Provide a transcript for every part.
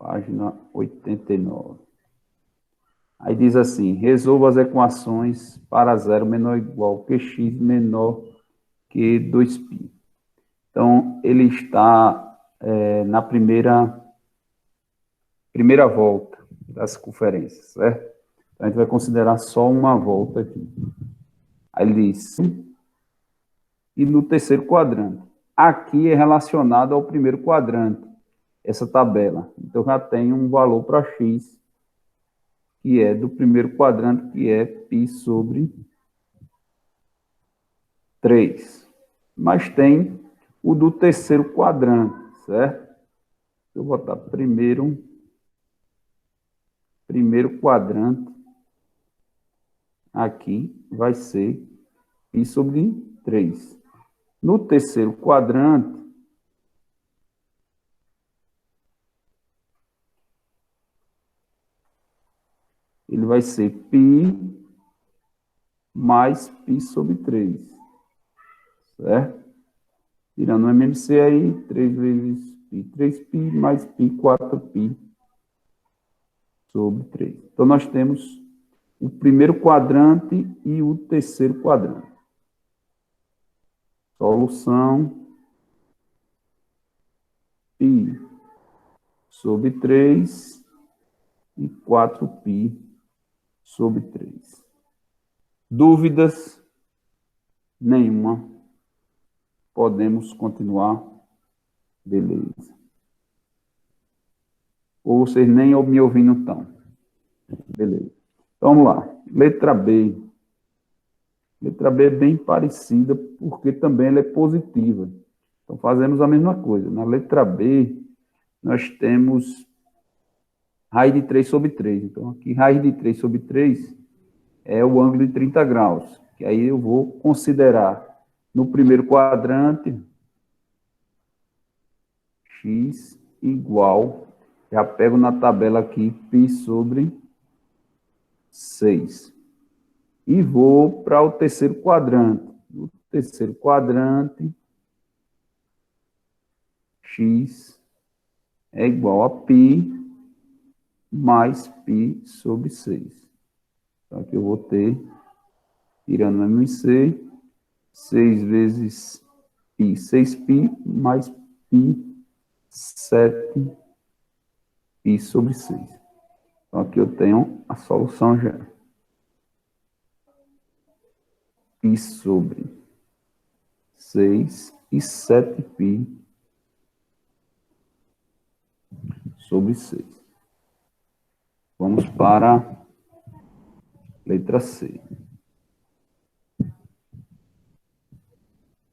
página 89. Aí diz assim, resolva as equações para zero menor ou igual que x menor que 2π. Então, ele está na primeira volta da circunferência, certo? Então, a gente vai considerar só uma volta aqui. Aí ele diz, e no terceiro quadrante. Aqui é relacionado ao primeiro quadrante, essa tabela. Então, já tem um valor para x, que é do primeiro quadrante, que é π sobre 3. Mas tem o do terceiro quadrante, certo? Eu vou botar primeiro quadrante. Aqui vai ser π sobre 3. No terceiro quadrante, ele vai ser π mais π sobre 3. Certo? Tirando o MMC aí, 3 vezes π, 3π mais π, 4π sobre 3. Então, nós temos o primeiro quadrante e o terceiro quadrante. Solução π sobre 3 e 4π sobre 3. Dúvidas? Nenhuma. Podemos continuar. Beleza. Ou vocês nem me ouvindo estão. Beleza. Então, vamos lá. Letra B. Letra B é bem parecida, porque também ela é positiva. Então, fazemos a mesma coisa. Na letra B, nós temos raiz de 3 sobre 3. Então, aqui, raiz de 3 sobre 3 é o ângulo de 30 graus. Que aí eu vou considerar no primeiro quadrante x igual, já pego na tabela aqui, π sobre 6. E vou para o terceiro quadrante. No terceiro quadrante, x é igual a π mais π sobre 6. Então, aqui eu vou ter, tirando o MC, 6 vezes π, 6π, mais π, 7π sobre 6. Então, aqui eu tenho a solução já. π sobre 6 e 7π sobre 6. Vamos para a letra C.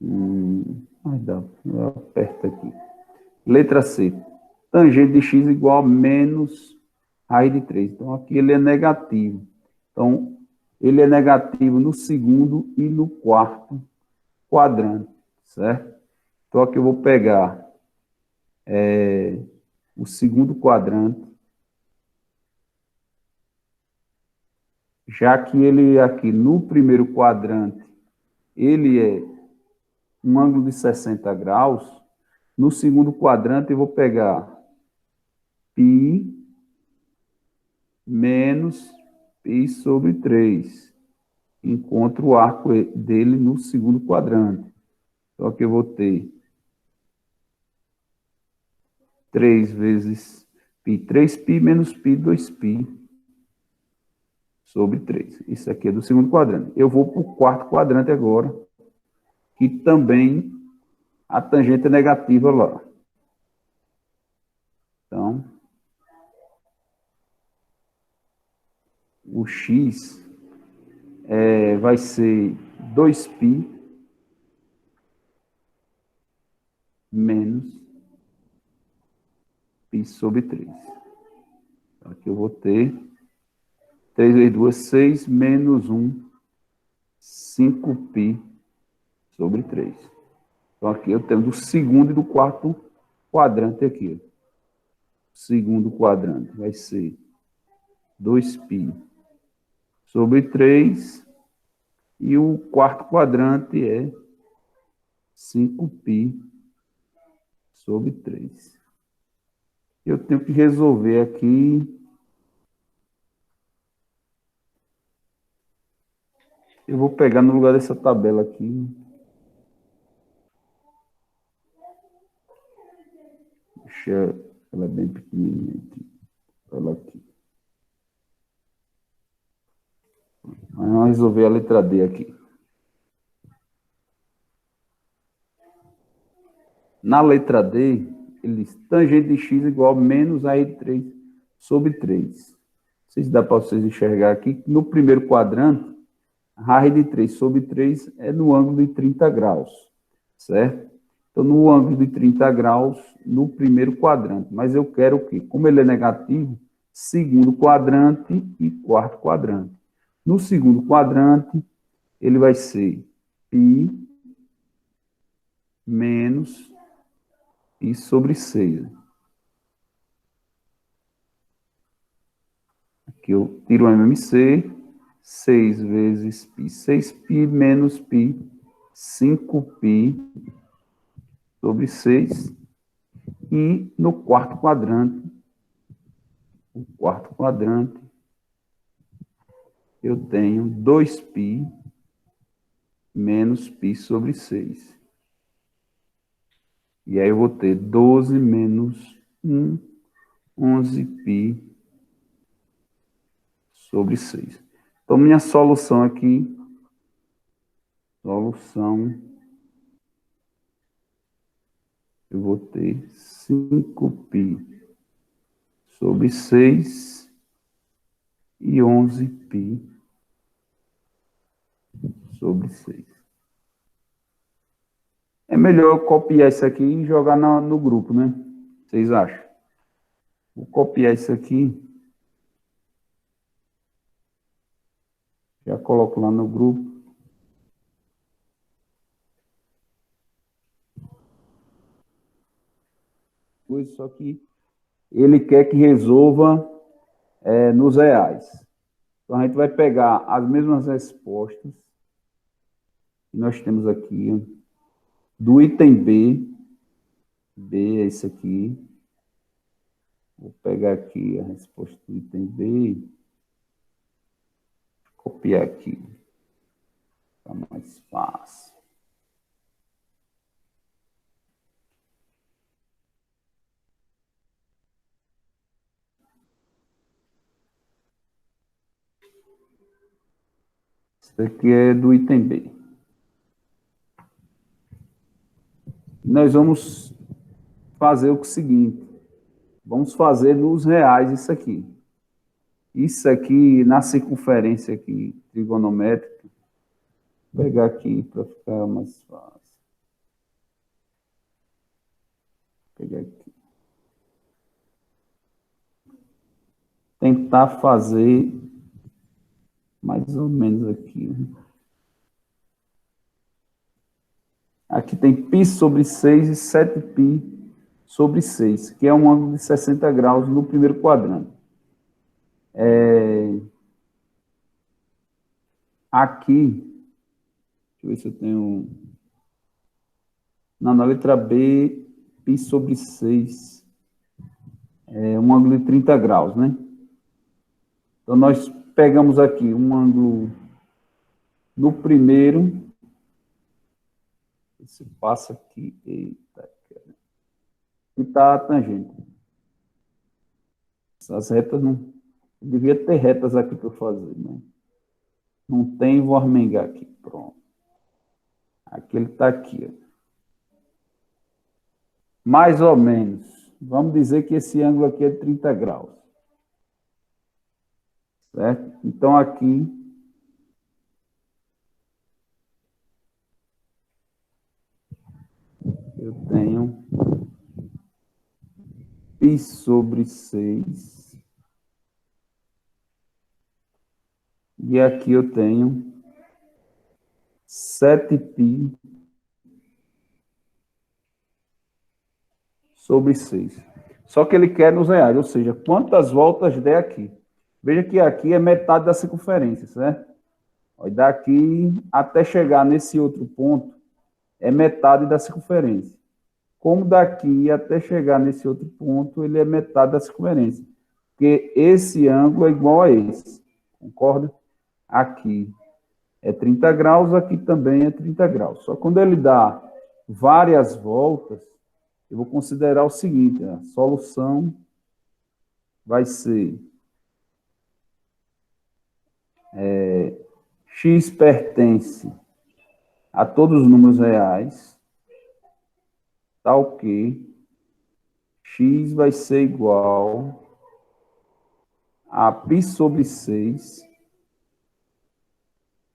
Eu aperto aqui. Letra C. Tangente de x igual a menos raiz de 3. Então, aqui ele é negativo. Então, ele é negativo no segundo e no quarto quadrante, certo? Então, aqui eu vou pegar o segundo quadrante, já que ele aqui no primeiro quadrante, ele é um ângulo de 60 graus, no segundo quadrante eu vou pegar π menos π sobre 3. Encontro o arco dele no segundo quadrante. Então, aqui eu vou ter 3 vezes π, 3π menos π, 2π sobre 3. Isso aqui é do segundo quadrante. Eu vou para o quarto quadrante agora, que também a tangente é negativa lá. Então, o x vai ser 2π menos π sobre 3. Então, aqui eu vou ter 3 vezes 2, 6, menos 1, 5π sobre 3. Então, aqui eu tenho do segundo e do quarto quadrante aqui. O segundo quadrante vai ser 2π sobre 3. E o quarto quadrante é 5π sobre 3. Eu tenho que resolver aqui. Eu vou pegar no lugar dessa tabela aqui. Deixa ela é bem pequenininha aqui. Ela aqui. Vamos resolver a letra D aqui. Na letra D, ele diz tangente de x igual a menos a de 3 sobre 3. Não sei se dá para vocês enxergar aqui. No primeiro quadrante, a raiz de 3 sobre 3 é no ângulo de 30 graus, certo? Então, no ângulo de 30 graus, no primeiro quadrante. Mas eu quero o quê? Como ele é negativo, segundo quadrante e quarto quadrante. No segundo quadrante, ele vai ser π menos π sobre 6. Aqui eu tiro o MMC, 6 vezes π, 6π menos π, 5π sobre 6. E no quarto quadrante, eu tenho 2π menos π sobre 6. E aí eu vou ter 12 menos 1, 11π sobre 6. Então, minha solução aqui, eu vou ter 5π sobre 6 e 11π sobre 6. É melhor eu copiar isso aqui e jogar no grupo, né? Vocês acham? Vou copiar isso aqui. Já coloco lá no grupo. Só que ele quer que resolva nos reais. Então, a gente vai pegar as mesmas respostas que nós temos aqui, do item B. B é isso aqui. Vou pegar aqui a resposta do item B. Copiar aqui. Fica mais fácil. Isso aqui é do item B. Nós vamos fazer o seguinte. Vamos fazer nos reais isso aqui. Isso aqui, na circunferência aqui, trigonométrica, vou pegar aqui para ficar mais fácil. Vou pegar aqui. Tentar fazer mais ou menos aqui. Aqui tem π sobre 6 e 7π sobre 6, que é um ângulo de 60 graus no primeiro quadrante. Aqui, deixa eu ver se eu tenho... Na letra B, π sobre 6 é um ângulo de 30 graus, né? Então, nós pegamos aqui um ângulo no primeiro. Esse passa aqui. Eita, cara. E tá a tangente. Essas retas não... Devia ter retas aqui para eu fazer, né? Não tem, vou armengar aqui. Pronto. Aqui ele está aqui. Ó. Mais ou menos. Vamos dizer que esse ângulo aqui é 30 graus. Certo? Então, aqui... eu tenho π sobre 6. E aqui eu tenho 7π sobre 6. Só que ele quer nos reais, ou seja, quantas voltas der aqui. Veja que aqui é metade da circunferência, certo? Daqui até chegar nesse outro ponto, é metade da circunferência. como daqui até chegar nesse outro ponto, ele é metade da circunferência. Porque esse ângulo é igual a esse, concorda? Aqui é 30 graus, aqui também é 30 graus. Só quando ele dá várias voltas, eu vou considerar o seguinte, a solução vai ser x pertence a todos os números reais, tal que x vai ser igual a π sobre 6,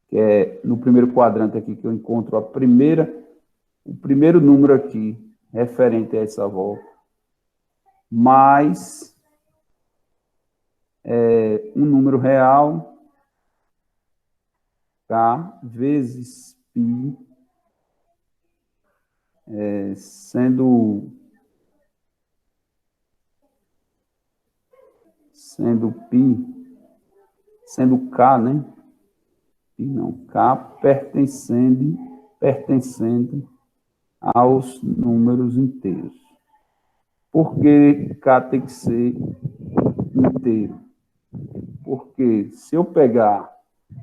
que é no primeiro quadrante aqui que eu encontro o primeiro número aqui referente a essa volta, mais um número real, k, vezes π, sendo k, né? Π não, k pertencendo aos números inteiros. Por que k tem que ser inteiro? Porque se eu pegar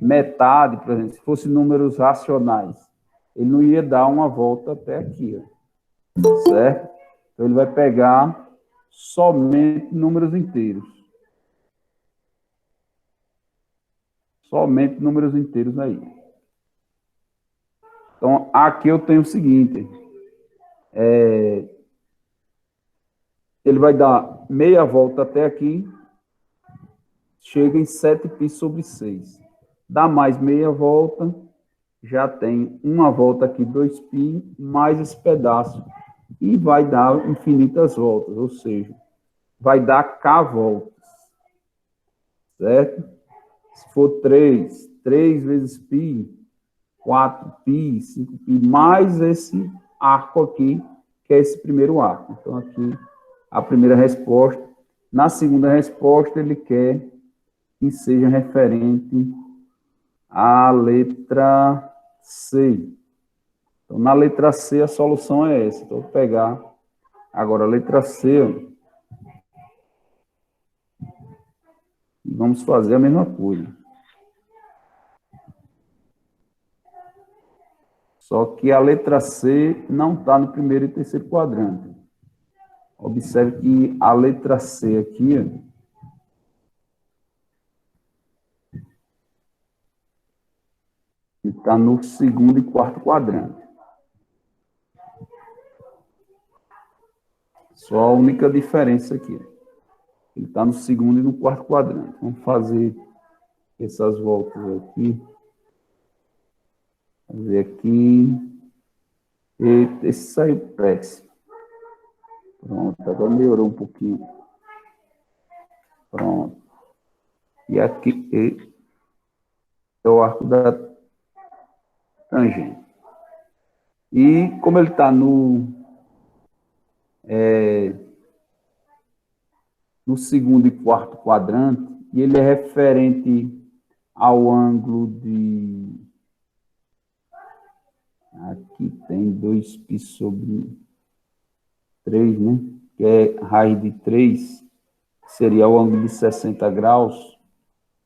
metade, por exemplo, se fosse números racionais, ele não ia dar uma volta até aqui, ó, certo? Então, ele vai pegar somente números inteiros. Somente números inteiros aí. Então, aqui eu tenho o seguinte. Ele vai dar meia volta até aqui, chega em 7π sobre 6. Dá mais meia volta, já tem uma volta aqui, 2π, mais esse pedaço. E vai dar infinitas voltas, ou seja, vai dar k voltas. Certo? Se for 3 vezes π, 4π, 5π, mais esse arco aqui, que é esse primeiro arco. Então, aqui, a primeira resposta. Na segunda resposta, ele quer que seja referente à letra C. Então, na letra C, a solução é essa. Então, vou pegar agora a letra C, ó, e vamos fazer a mesma coisa. Só que a letra C não está no primeiro e terceiro quadrante. Observe que a letra C aqui está no segundo e quarto quadrante. Só a única diferença aqui. Ele está no segundo e no quarto quadrante. Vamos fazer essas voltas aqui. Fazer aqui. Eita, esse saiu péssimo. Pronto, agora melhorou um pouquinho. Pronto. E aqui é o arco da tangente. E como ele está no segundo e quarto quadrante, e ele é referente ao ângulo de... Aqui tem 2π sobre 3, né? Que é raiz de 3, que seria o ângulo de 60 graus.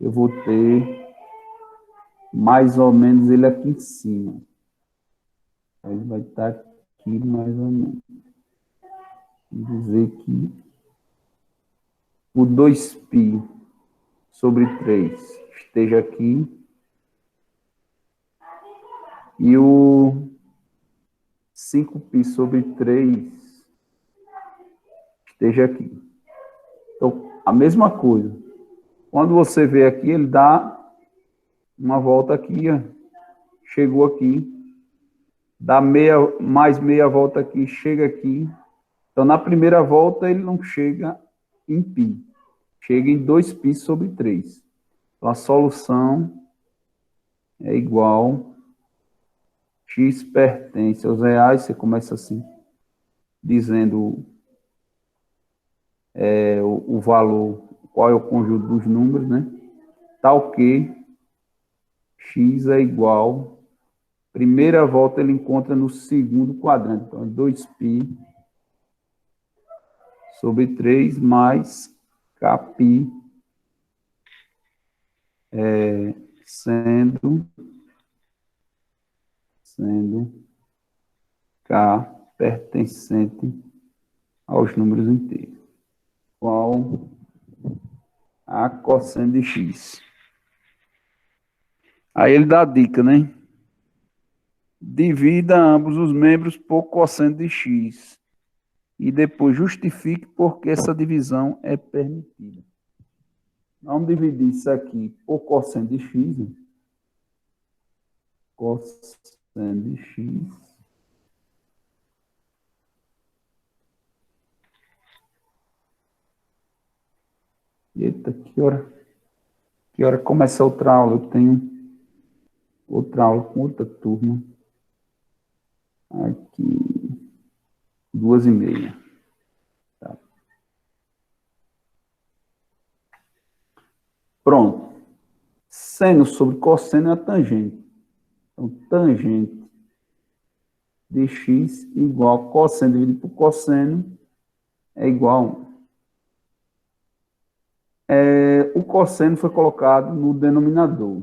Eu vou ter mais ou menos ele aqui em cima. Ele vai estar aqui mais ou menos. Vou dizer que o 2π sobre 3 esteja aqui. E o 5π sobre 3 esteja aqui. Então, a mesma coisa. Quando você vê aqui, ele dá uma volta aqui, ó, chegou aqui, dá mais meia volta aqui, chega aqui. Então, na primeira volta, ele não chega em π, chega em 2π sobre 3. Então, a solução é igual, x pertence aos reais, você começa assim, dizendo o valor, qual é o conjunto dos números, né? Tal que x é igual, primeira volta ele encontra no segundo quadrante, então 2π sobre 3 mais Kπ sendo K pertencente aos números inteiros. Qual a cosseno de x? Aí ele dá a dica, né? Divida ambos os membros por cosseno de x. E depois justifique por que essa divisão é permitida. Vamos dividir isso aqui por cosseno de x. Né? Cosseno de x. Eita, que hora começa outra aula? Eu tenho outra aula com outra turma. Aqui, 2h30. Tá. Pronto. Seno sobre cosseno é a tangente. Então, tangente de x igual a cosseno dividido por cosseno é igual a 1. O cosseno foi colocado no denominador.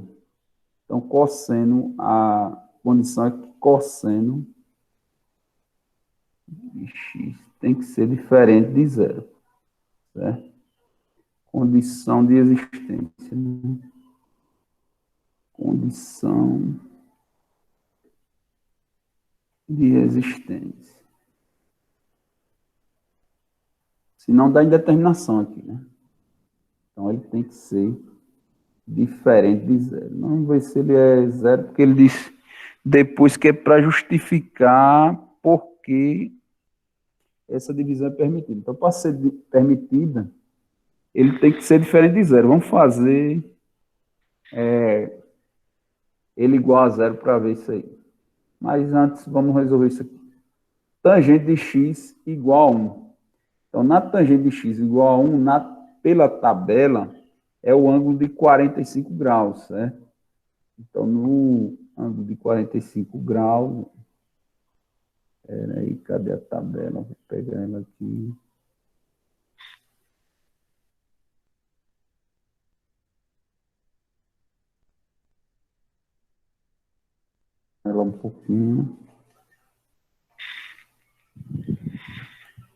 Então, cosseno, a condição é que cosseno de x tem que ser diferente de zero. Certo? Condição de existência. Né? Condição de existência. Se não dá indeterminação aqui, né? Então, ele tem que ser diferente de zero. Não vai ser ele é zero, porque ele diz depois que é para justificar por que essa divisão é permitida. Então, para ser permitida, ele tem que ser diferente de zero. Vamos fazer ele igual a zero para ver isso aí. Mas antes, vamos resolver isso aqui. Tangente de x igual a 1. Então, na tangente de x igual a 1, pela tabela, é o ângulo de 45 graus, certo? Então, no ângulo de 45 graus... Peraí, cadê a tabela? Vou pegar ela aqui. Ela um pouquinho.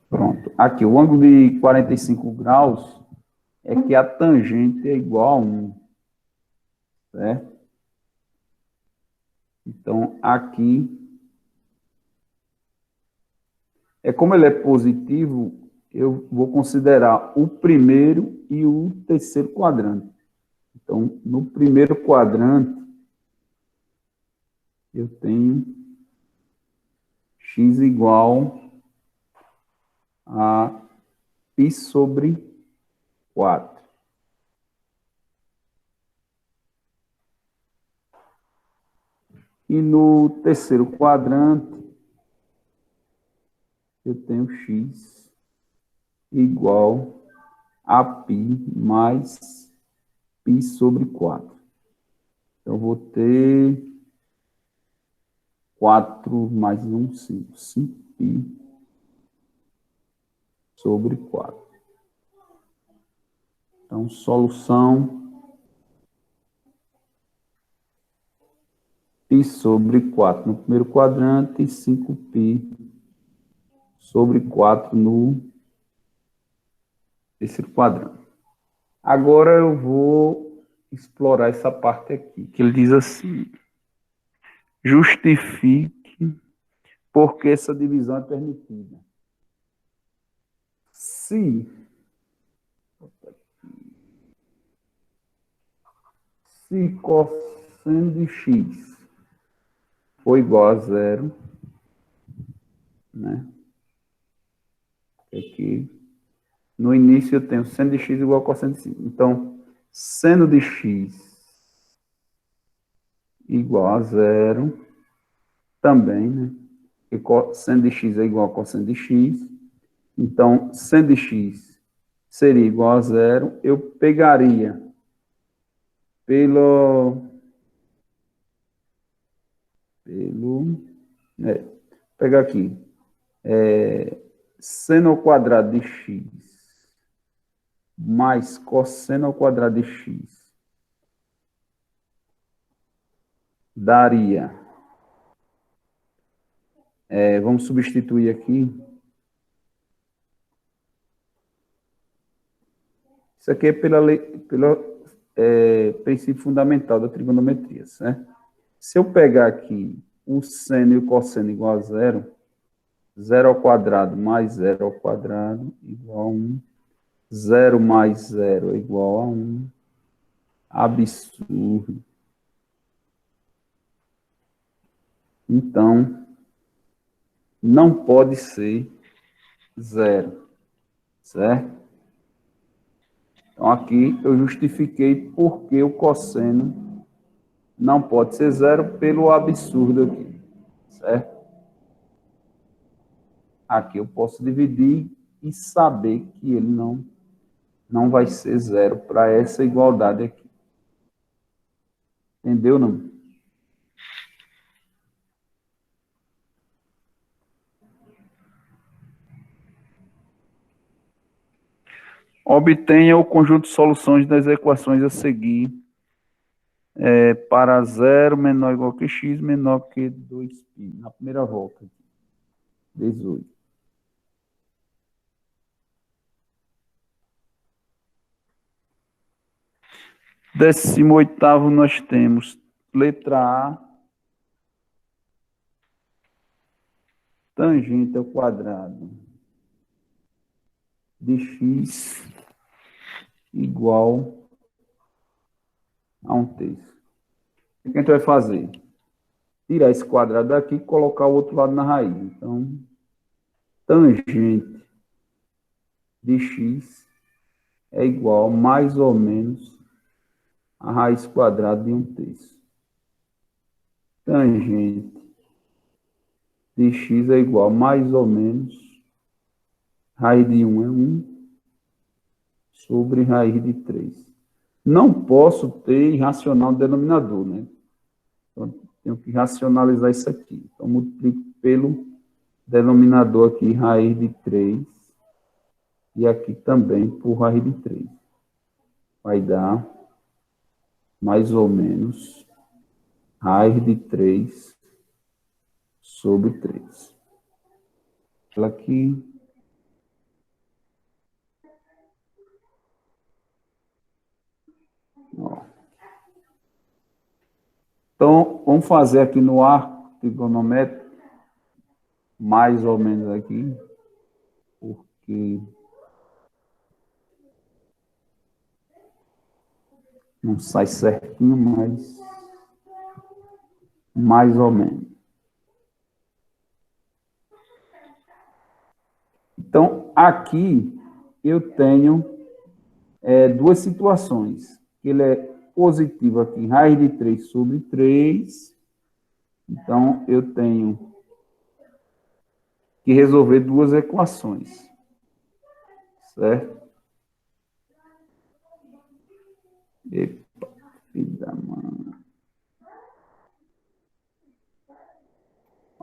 Pronto. Aqui, o ângulo de 45 graus é que a tangente é igual a 1. Certo? Então, aqui, como ele é positivo, eu vou considerar o primeiro e o terceiro quadrante. Então, no primeiro quadrante, eu tenho x igual a π sobre 4. E no terceiro quadrante, eu tenho x igual a π mais π sobre 4. Então, eu vou ter 4 mais 1, 5. 5π sobre 4. Então, solução π sobre 4 no primeiro quadrante e 5π sobre 4 no terceiro quadrante. Agora eu vou explorar essa parte aqui, que ele diz assim: justifique por que essa divisão é permitida. Se cosseno de x for igual a zero, né? Aqui, no início eu tenho seno de x igual a cosseno de 5. Então, seno de x igual a zero, também, né? Porque seno de x é igual a cosseno de x. Então, seno de x seria igual a zero. Eu pegaria pegar aqui, seno ao quadrado de x mais cosseno ao quadrado de x daria, vamos substituir aqui, isso aqui é pelo princípio fundamental da trigonometria, certo? Se eu pegar aqui o seno e o cosseno igual a zero, 0 ao quadrado mais 0 ao quadrado igual a 1, 0 mais 0 é igual a 1, absurdo. Então, não pode ser zero, certo? Então, aqui eu justifiquei porque o cosseno não pode ser zero pelo absurdo aqui, certo? Aqui eu posso dividir e saber que ele não vai ser zero para essa igualdade aqui. Entendeu, não? Obtenha o conjunto de soluções das equações a seguir para zero menor ou igual que x menor que 2π. Na primeira volta. 18. Décimo oitavo nós temos letra A, tangente ao quadrado de x igual a 1/3. O que a gente vai fazer? Tirar esse quadrado daqui e colocar o outro lado na raiz. Então, tangente de x é igual mais ou menos a raiz quadrada de 1/3. Tangente de x é igual mais ou menos, raiz de 1 é 1, sobre raiz de 3. Não posso ter irracional no denominador, né? Então, tenho que racionalizar isso aqui. Então, multiplico pelo denominador aqui, raiz de 3, e aqui também por raiz de 3. Vai dar mais ou menos raiz de 3 sobre 3. Ela aqui. Ó. Então, vamos fazer aqui no arco trigonométrico, mais ou menos aqui, porque não sai certinho, mas mais ou menos. Então, aqui eu tenho duas situações. Ele é positivo aqui, raiz de 3 sobre 3. Então, eu tenho que resolver duas equações. Certo? Epa, filho da mãe.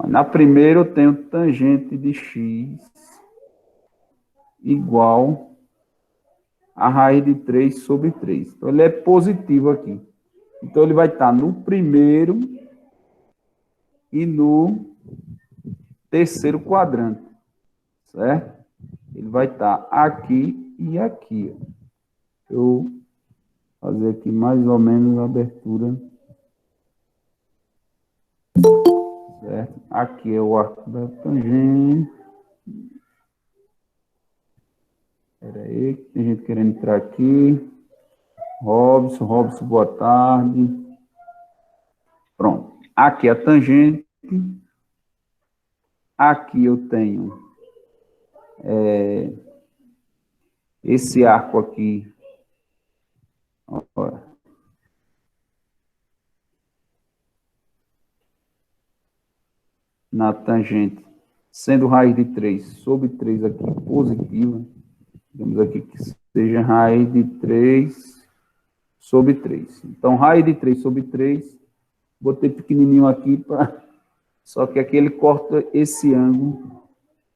Na primeira eu tenho tangente de x igual a raiz de 3 sobre 3. Então, ele é positivo aqui. Então, ele vai estar no primeiro e no terceiro quadrante. Certo? Ele vai estar aqui e aqui. Eu vou fazer aqui mais ou menos a abertura. Certo? Aqui é o arco da tangente. Espera aí, tem gente querendo entrar aqui. Robson, boa tarde. Pronto. Aqui é a tangente. Aqui eu tenho esse arco aqui. Ó, na tangente, sendo raiz de 3 sobre 3 aqui positiva. Digamos aqui que seja raiz de 3 sobre 3. Então, raiz de 3 sobre 3, botei pequenininho aqui, só que aqui ele corta esse ângulo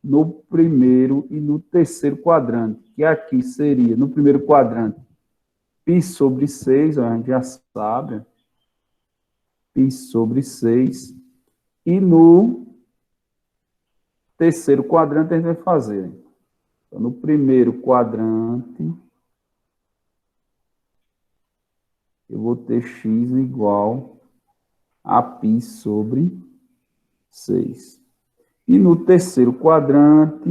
no primeiro e no terceiro quadrante, que aqui seria, no primeiro quadrante, π sobre 6, a gente já sabe, π sobre 6, e no terceiro quadrante a gente vai fazer. Então, no primeiro quadrante, eu vou ter x igual a π sobre 6. E no terceiro quadrante,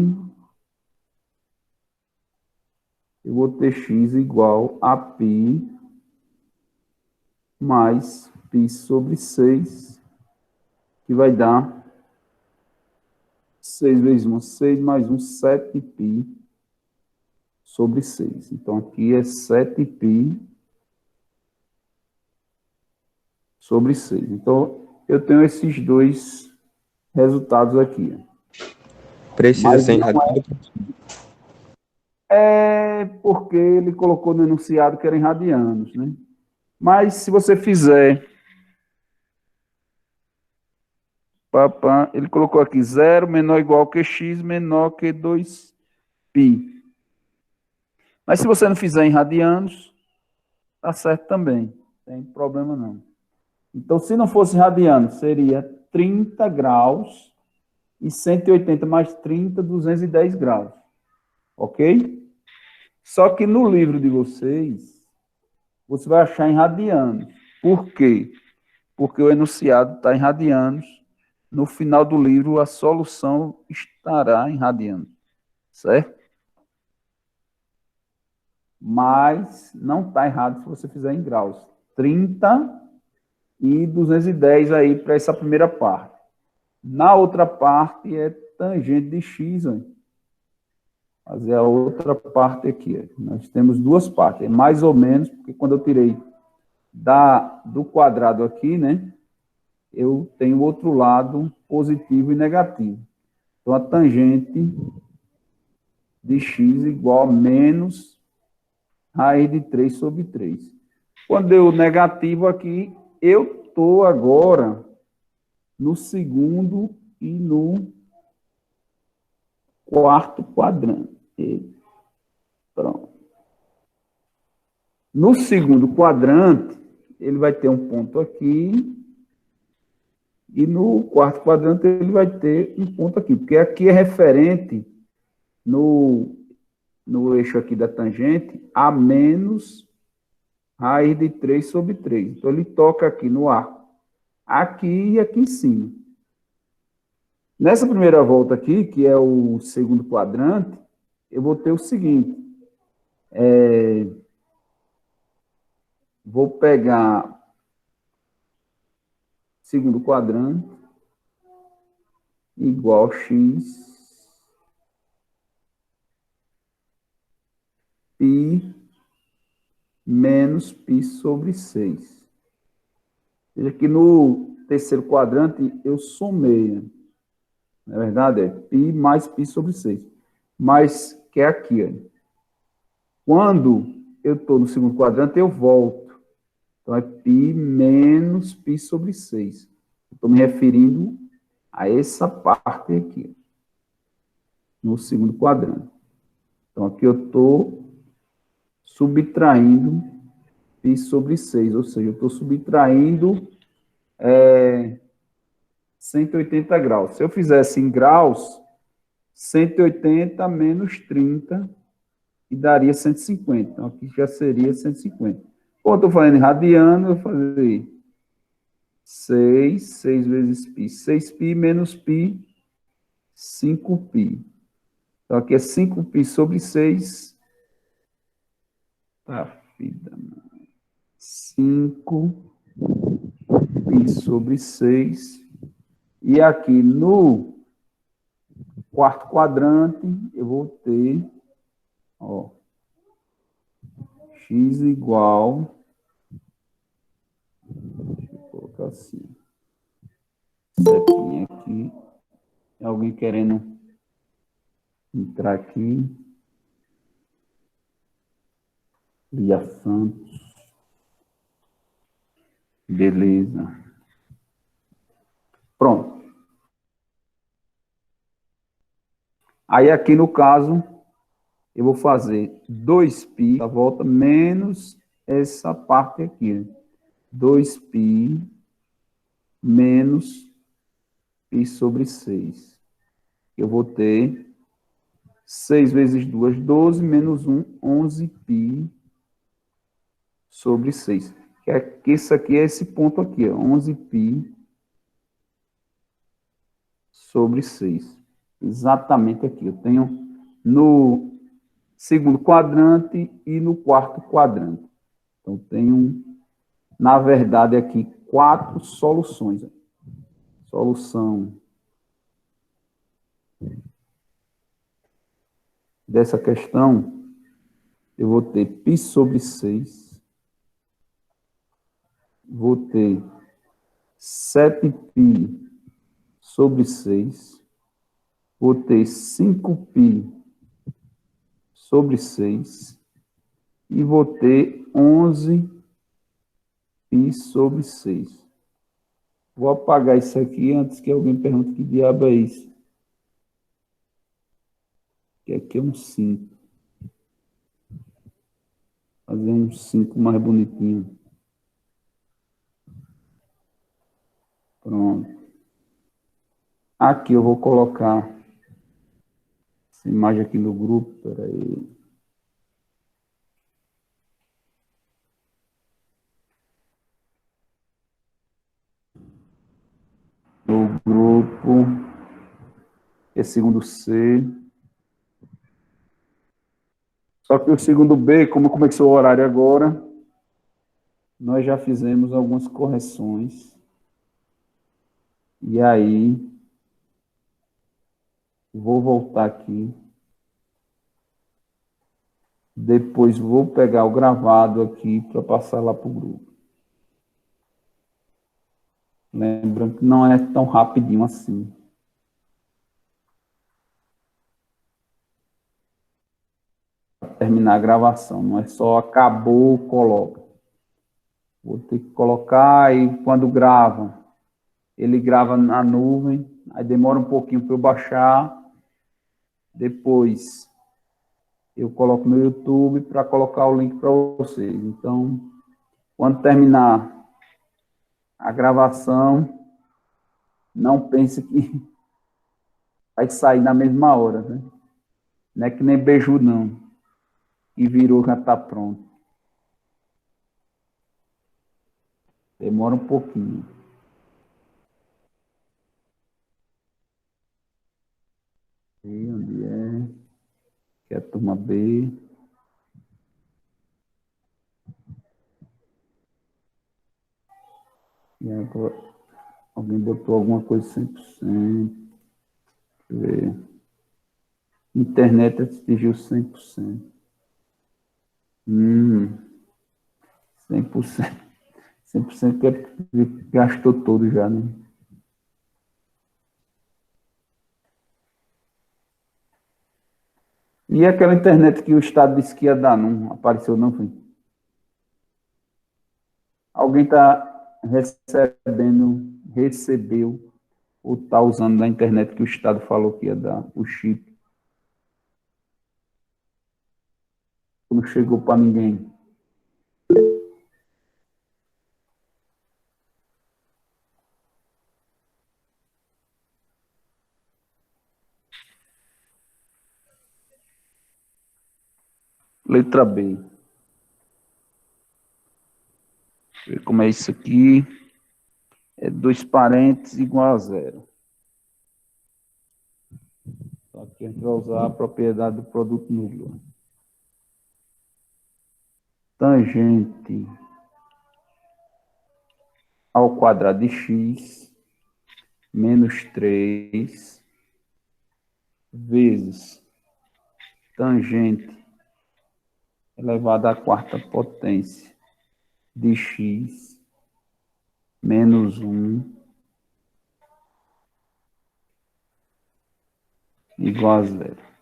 eu vou ter x igual a π mais π sobre 6, que vai dar 6 vezes 1, 6 mais 1, 7π sobre 6. Então, aqui é 7π sobre 6. Então, eu tenho esses dois resultados aqui. Precisa Mas ser não irradiado. é porque ele colocou no enunciado que era em radianos, né? Mas se você fizer... ele colocou aqui 0 menor ou igual que x menor que 2π. Mas se você não fizer em radianos, tá certo também. Não tem problema não. Então, se não fosse radiano, seria 30 graus e 180 mais 30, 210 graus. Ok? Só que no livro de vocês, você vai achar em radianos. Por quê? Porque o enunciado está em radianos. No final do livro, a solução estará em radianos. Certo? Mas não está errado se você fizer em graus. 30 e 210 aí para essa primeira parte. Na outra parte é tangente de x, ó. Fazer a outra parte aqui. Ó. Nós temos duas partes. É mais ou menos, porque quando eu tirei do quadrado aqui, né? Eu tenho o outro lado positivo e negativo. Então, a tangente de x igual a menos raiz de 3 sobre 3. Quando eu negativo aqui, eu estou agora no segundo e no quarto quadrante. Pronto. No segundo quadrante, ele vai ter um ponto aqui, e no quarto quadrante ele vai ter um ponto aqui, porque aqui é referente no eixo aqui da tangente a menos raiz de 3 sobre 3. Então, ele toca aqui no arco, aqui e aqui em cima. Nessa primeira volta aqui, que é o segundo quadrante, eu vou ter o seguinte. Vou pegar segundo quadrante igual x π menos π sobre 6. Veja que no terceiro quadrante eu somei. Na verdade, é π mais π sobre 6. Mas que é aqui. Ó. Quando eu estou no segundo quadrante, eu volto. Então, é π menos π sobre 6. Estou me referindo a essa parte aqui. No segundo quadrante. Então, aqui eu estou subtraindo π sobre 6. Ou seja, eu estou subtraindo 180 graus. Se eu fizesse em graus, 180 menos 30 e daria 150. Então, aqui já seria 150. Como eu estou falando em radiano, eu vou fazer 6 vezes π. 6π menos π, 5π. Então, aqui é 5π sobre 6. Tá, vida. 5π sobre 6. E aqui no quarto quadrante, eu vou ter, ó, x igual, deixa eu colocar assim, setinha aqui, tem alguém querendo entrar aqui, Lia Santos, beleza, pronto. Aí aqui no caso, eu vou fazer 2π da volta menos essa parte aqui. 2π menos π sobre 6. Eu vou ter 6 vezes 2, 12, menos 1, 11π sobre 6. Que isso aqui é esse ponto aqui, ó, 11π sobre 6. Exatamente aqui. Eu tenho no segundo quadrante e no quarto quadrante. Então, tenho, na verdade, aqui 4 soluções. Solução dessa questão, eu vou ter π sobre 6, vou ter 7π sobre 6, vou ter 5π sobre 6 e vou ter 11π sobre 6. Vou apagar isso aqui antes que alguém pergunte que diabo é isso. Que aqui é um 5. Fazer um 5 mais bonitinho. Pronto. Aqui eu vou colocar essa imagem aqui no grupo. Espera aí. No grupo, é segundo C. Só que o segundo B, como começou o horário agora, nós já fizemos algumas correções. E aí, vou voltar aqui. Depois vou pegar o gravado aqui para passar lá para o grupo. Lembrando que não é tão rapidinho assim. Terminar a gravação, não é só acabou, coloca. Vou ter que colocar e quando grava, ele grava na nuvem, aí demora um pouquinho para eu baixar, depois eu coloco no YouTube para colocar o link para vocês. Então, quando terminar a gravação, não pense que vai sair na mesma hora, né? Não é que nem beiju, não. E virou, já está pronto. Demora um pouquinho. E onde é? Que é a turma B. E agora, alguém botou alguma coisa 100%. Deixa eu ver. Internet atingiu 100%. 100%. 100% que gastou todo já, né? E aquela internet que o Estado disse que ia dar, não apareceu, não foi? Alguém está recebeu, ou está usando da internet que o Estado falou que ia dar, o chip. Não chegou para ninguém. Letra B. Deixa eu ver como é isso aqui. É 2 parênteses igual a 0. Então, aqui a gente vai usar a propriedade do produto nulo. Tangente ao quadrado de x menos 3 vezes tangente elevado à quarta potência de x menos 1 igual a 0.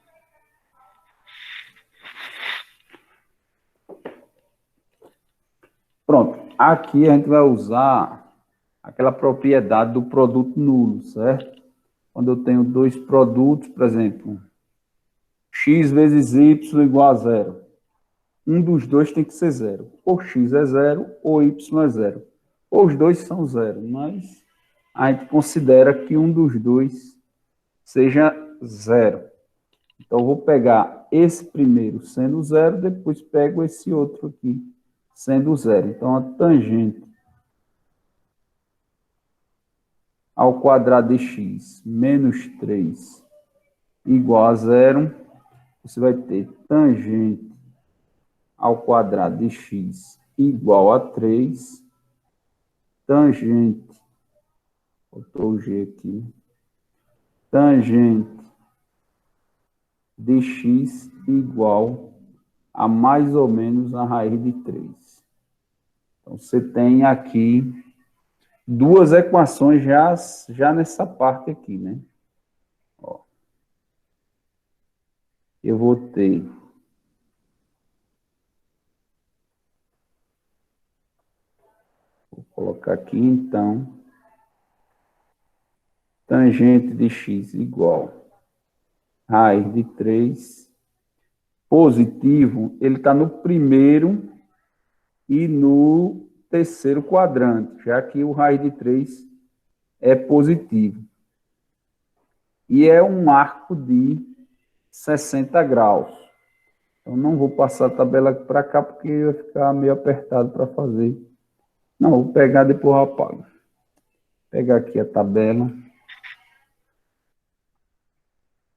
Pronto. Aqui a gente vai usar aquela propriedade do produto nulo, certo? Quando eu tenho dois produtos, por exemplo, x vezes y igual a zero. Um dos dois tem que ser zero. Ou x é zero, ou y é zero. Ou os dois são zero, mas a gente considera que um dos dois seja zero. Então, eu vou pegar esse primeiro sendo zero, depois pego esse outro aqui sendo zero. Então, a tangente ao quadrado de x menos 3 igual a zero, você vai ter tangente ao quadrado de x igual a 3, tangente, botou o g aqui, tangente de x igual a mais ou menos a raiz de 3. Então, você tem aqui duas equações já nessa parte aqui, né? Ó, eu vou ter vou colocar aqui, então, tangente de x igual a raiz de 3. Positivo, ele está no primeiro e no terceiro quadrante, já que o raiz de 3 é positivo. E é um arco de 60 graus. Então, não vou passar a tabela para cá, porque vai ficar meio apertado para fazer. Não, vou pegar depois eu apago. Vou pegar aqui a tabela.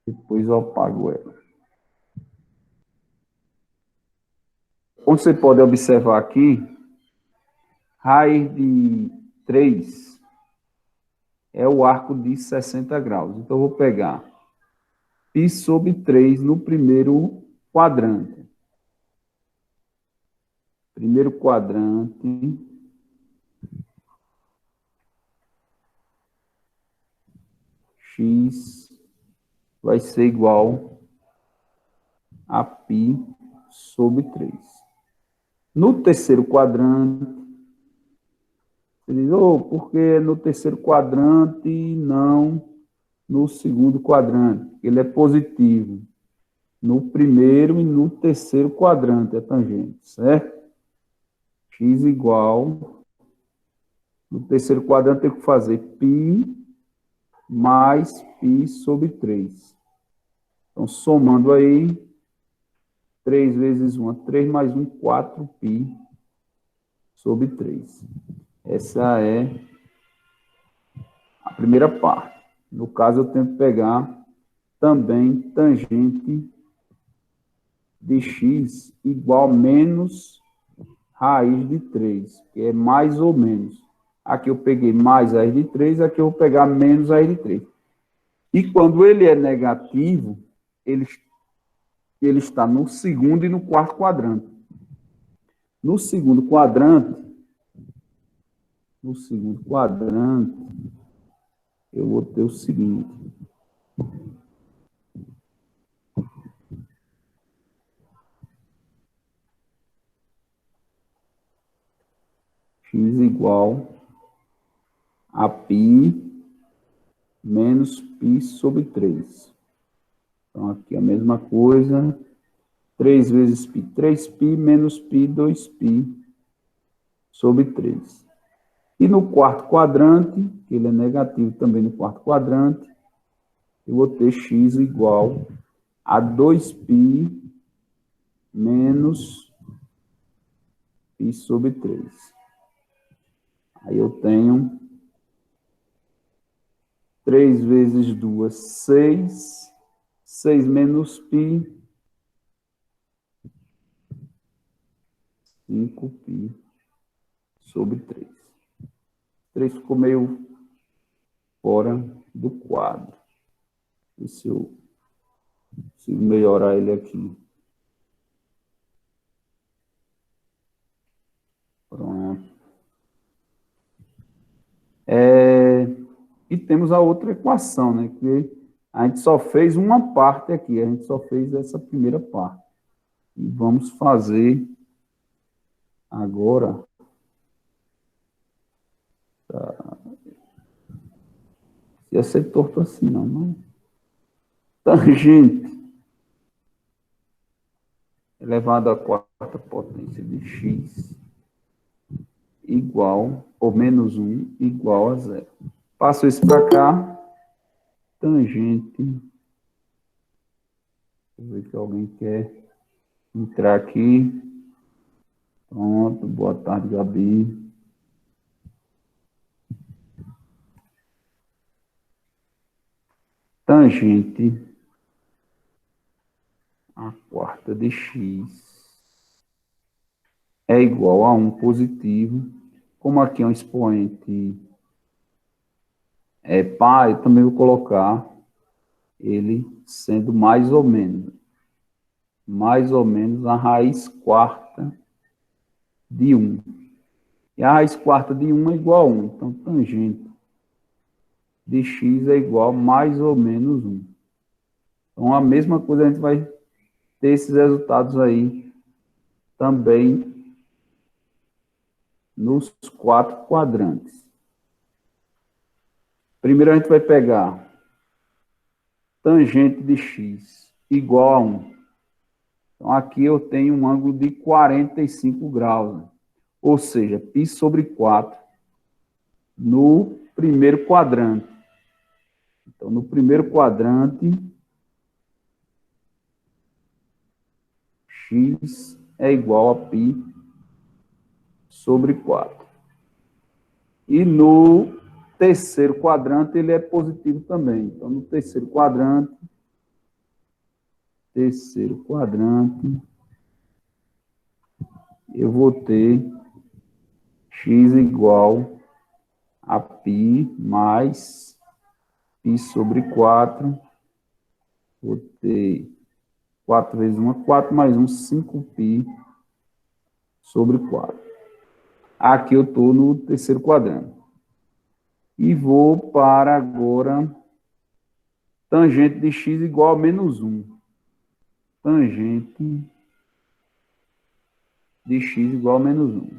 Depois eu apago ela. Como você pode observar aqui, raiz de 3 é o arco de 60 graus. Então, eu vou pegar π sobre 3 no primeiro quadrante. Primeiro quadrante, x vai ser igual a π sobre 3. No terceiro quadrante, você diz, por que no terceiro quadrante e não no segundo quadrante? Ele é positivo. No primeiro e no terceiro quadrante, a tangente, certo? X igual, no terceiro quadrante tem que fazer π mais π sobre 3. Então, somando aí, 3 vezes 1, 3 mais 1, 4π sobre 3. Essa é a primeira parte. No caso, eu tenho que pegar também tangente de x igual a menos raiz de 3, que é mais ou menos. Aqui eu peguei mais raiz de 3, aqui eu vou pegar menos raiz de 3. E quando ele é negativo, ele está no segundo e no quarto quadrante. No segundo quadrante, eu vou ter o seguinte. X igual a π menos π sobre 3. Então, aqui a mesma coisa. 3 vezes π, 3π menos π, 2π sobre 3. E no quarto quadrante, que ele é negativo também no quarto quadrante, eu vou ter x igual a 2π menos π sobre 3. Aí eu tenho 3 vezes 2, 6. 6 menos π, 5π sobre 3. 3 ficou meio fora do quadro. Deixa se eu consigo melhorar ele aqui. Pronto. E temos a outra equação, né? Que a gente só fez uma parte aqui, a gente só fez essa primeira parte. E vamos fazer agora. Tá. Ia ser torto assim, não, mas... Tangente elevado à quarta potência de x igual, ou menos 1, igual a zero. Passo isso para cá, tangente. Deixa eu ver se alguém quer entrar aqui. Pronto, boa tarde, Gabi. Tangente a quarta de x é igual a 1 positivo. Como aqui é um expoente par, eu também vou colocar ele sendo mais ou menos a raiz quarta de 1. E a raiz quarta de 1 é igual a 1. Então, tangente de x é igual a mais ou menos 1. Então, a mesma coisa, a gente vai ter esses resultados aí também nos 4 quadrantes. Primeiro, a gente vai pegar tangente de x igual a 1. Então, aqui eu tenho um ângulo de 45 graus, né? Ou seja, π sobre 4 no primeiro quadrante. Então, no primeiro quadrante, x é igual a π sobre 4. E no terceiro quadrante, ele é positivo também. Então, no terceiro quadrante, eu vou ter x igual a π mais π sobre 4. Vou ter 4 vezes 1, 4 mais 1, 5π sobre 4. Aqui eu estou no terceiro quadrante. E vou para agora tangente de x igual a menos 1. Tangente de x igual a menos 1.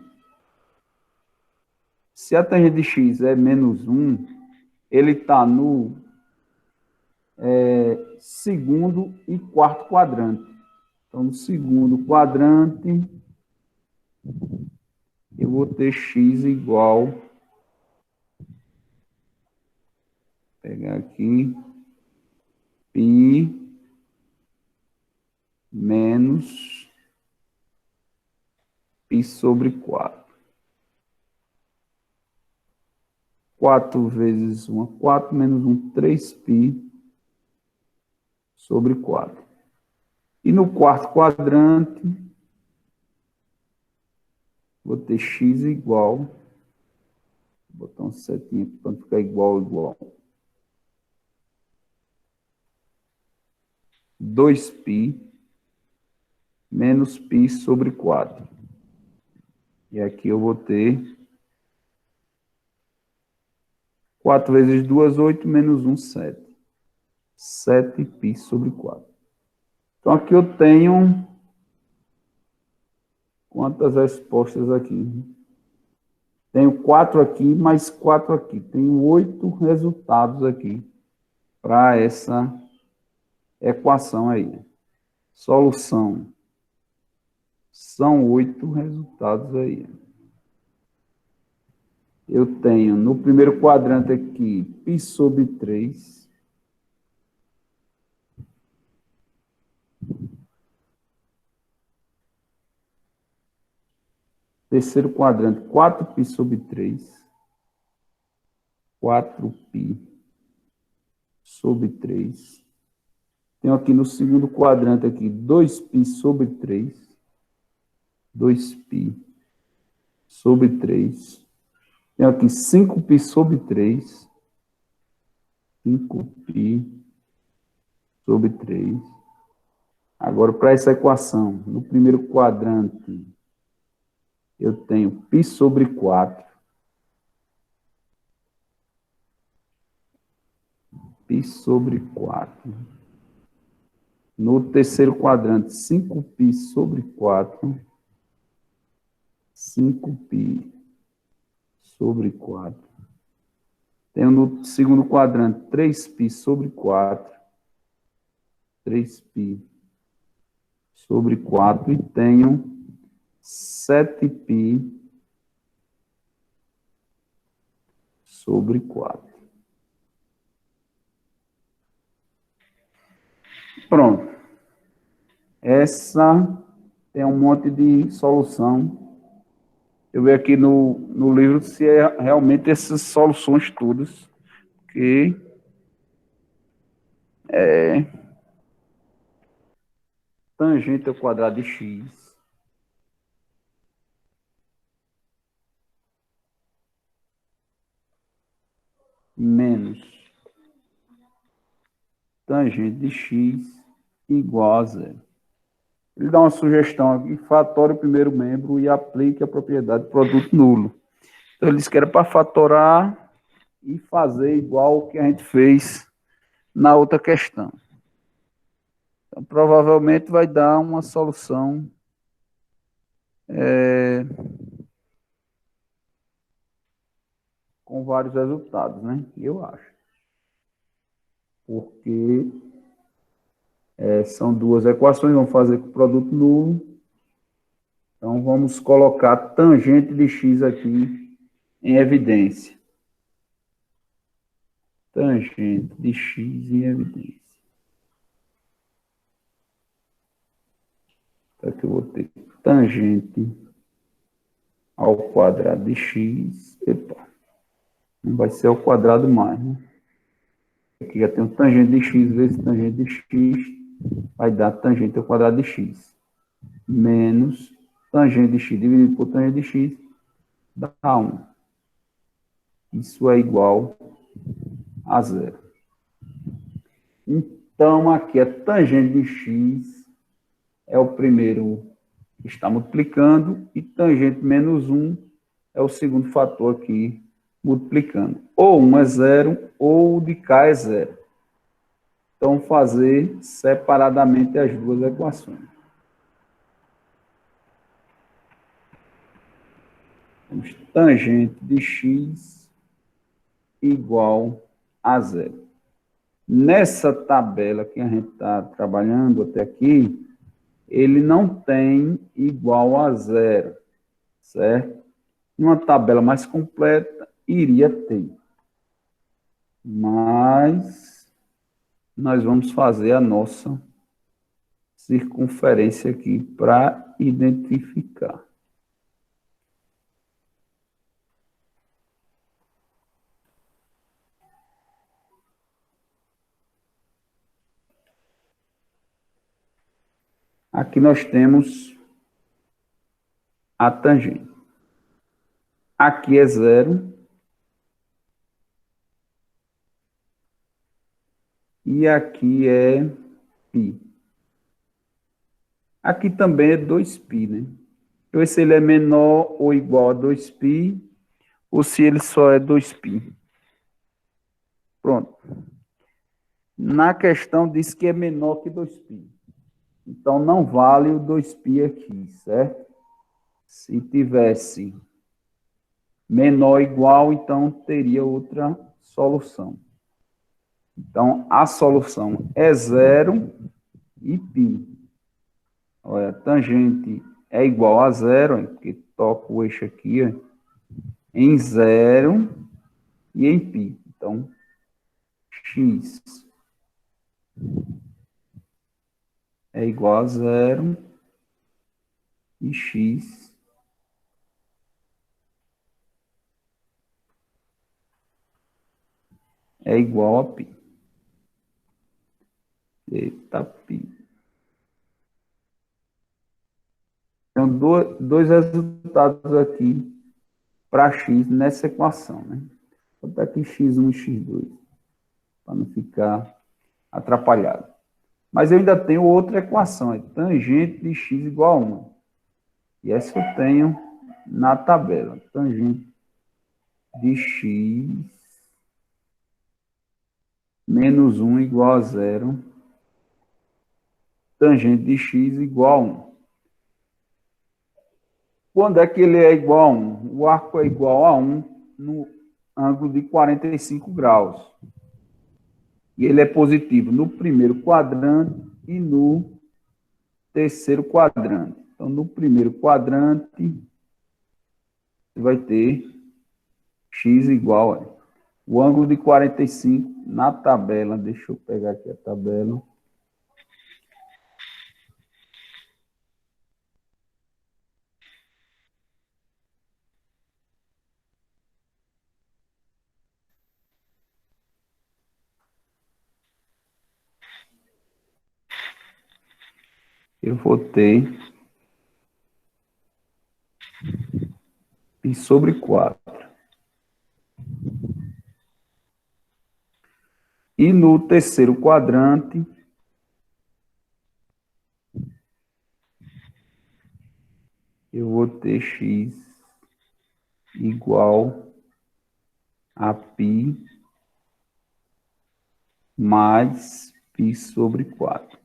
Se a tangente de x é menos 1, ele está no segundo e quarto quadrante. Então, no segundo quadrante, eu vou ter x igual, vou pegar aqui, π menos π sobre 4. 4 vezes 1, 4, menos 1, 3π sobre 4. E no quarto quadrante, vou ter x igual, vou botar um setinho aqui para ficar igual. 2π menos π sobre 4. E aqui eu vou ter 4 vezes 2, 8, menos 1, 7. 7π sobre 4. Então, aqui eu tenho quantas respostas aqui? Tenho 4 aqui, mais 4 aqui. Tenho 8 resultados aqui para essa equação aí. Solução. São 8 resultados aí. Eu tenho no primeiro quadrante aqui π sobre 3. Terceiro quadrante, 4π sobre 3. 4π sobre 3. Tenho aqui no segundo quadrante aqui 2π sobre 3. 2π sobre 3. Tenho aqui 5π sobre 3. 5π sobre 3. Agora, para essa equação, no primeiro quadrante, eu tenho π sobre 4. π sobre 4. No terceiro quadrante, 5π sobre 4. 5π sobre 4. Tenho no segundo quadrante 3π sobre 4. 3π sobre 4 e tenho 7π sobre 4. Pronto. Essa tem um monte de solução. Eu ver aqui no livro se é realmente essas soluções todas que tangente ao quadrado de x menos tangente de x igual a zero. Ele dá uma sugestão aqui, fatore o primeiro membro e aplique a propriedade de produto nulo. Então, ele disse que era para fatorar e fazer igual o que a gente fez na outra questão. Então, provavelmente vai dar uma solução com vários resultados, né? Eu acho. Porque são duas equações, vamos fazer com produto nulo. Então, vamos colocar tangente de x aqui em evidência. Tangente de x em evidência. Então, aqui eu vou ter tangente ao quadrado de x. Epa, não vai ser ao quadrado mais, né? Aqui já tem um tangente de x vezes tangente de x, vai dar tangente ao quadrado de x. Menos tangente de x dividido por tangente de x, dá 1. Isso é igual a zero. Então, aqui a tangente de x é o primeiro que está multiplicando, e tangente menos 1 é o segundo fator aqui multiplicando. Ou 1 é zero, ou o de cá é zero. Então, fazer separadamente as duas equações. Temos tangente de x igual a zero. Nessa tabela que a gente está trabalhando até aqui, ele não tem igual a zero, certo? Uma tabela mais completa iria ter. Mas nós vamos fazer a nossa circunferência aqui para identificar. Aqui nós temos a tangente. Aqui é zero. E aqui é π. Aqui também é 2π, né? Então, se ele é menor ou igual a 2π, ou se ele só é 2π. Pronto. Na questão diz que é menor que 2π. Então, não vale o 2π aqui, certo? Se tivesse menor ou igual, então teria outra solução. Então, a solução é zero e π. Olha, tangente é igual a zero, porque toca o eixo aqui, ó, em zero e em π. Então, x é igual a zero e x é igual a π. Eita, π. Então, dois resultados aqui para x nessa equação, né? Vou botar aqui x1 e x2, para não ficar atrapalhado. Mas eu ainda tenho outra equação, é tangente de x igual a 1. E essa eu tenho na tabela. Tangente de x menos 1 igual a zero. Tangente de x igual a 1. Quando é que ele é igual a 1? O arco é igual a 1 no ângulo de 45 graus. E ele é positivo no primeiro quadrante e no terceiro quadrante. Então, no primeiro quadrante, você vai ter x igual a o ângulo de 45 na tabela. Deixa eu pegar aqui a tabela. Eu vou ter π sobre 4. E no terceiro quadrante, eu vou ter x igual a π mais π sobre 4.